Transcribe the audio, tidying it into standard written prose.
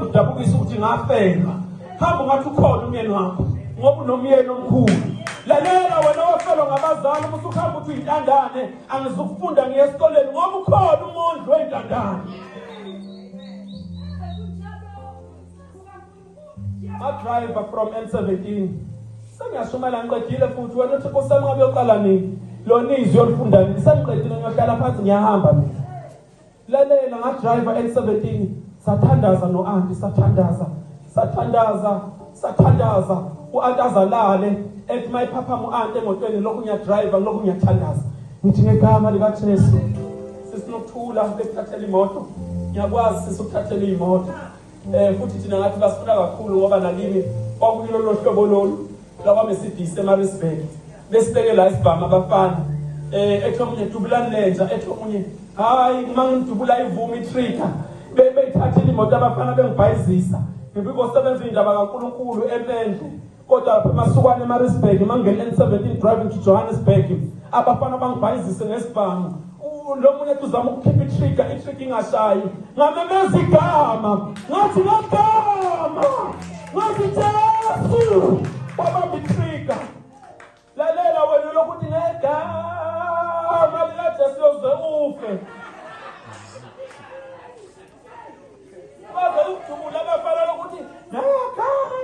ungangidabukisa ukuthi ngafela. Hamba ngathi ukhona umyeni wakho ngoba unomyeni omkhulu. Lalela wena wafelwa ngabazali ukuthi ukhamba uthi uyintandane angizukufunda ngiye esikoleni ngoba ukhona umondli weyintandane. A driver from N17. Sengiyashumela ngiqedile futhi wena uthi kusami ngabe uqala nini? Lo nizwe olifunda nini? Sengiqedile ngiyohlala phansi ngiyahamba mina. Lalela nga driver N17 sathandaza no auntie sathandaza uantazalale ethi mayiphapha mu auntie emotweni lokhu ngiyadriver lokhu ngiyathandaza. Ngithi ngegama lika Jesu sisinokuthula bekuthathela imoto. Ngiyakwazi sisukuthathela imoto. Futhi thina ngathi basifuna kakhulu ngoba nakimi kwakuyilo lohlobo lolu la Mercedes eMaritzburg besibeke la isibhama abafana ethi omunye dubula lenja ethi omunye hayi mangidubula ivumi trigger beyithathile imoto abafana bengibhayizisa ngibikosebenza indaba kaNkulunkulu empendle kodwa lapha emasukwane eMaritzburg mangene N17 driving to Johannesburg abafana bangibhayizise ngesibhama. Lo munye tuzama ukukhipha itrigger ingashayi ngamemeza igama ngathi ngegama ngathi Jesu wabamba itrigger. Lalela wena lokuthi ngegama lika Jesu uze ufe. Baze ukujubula abafana lokuthi ngegama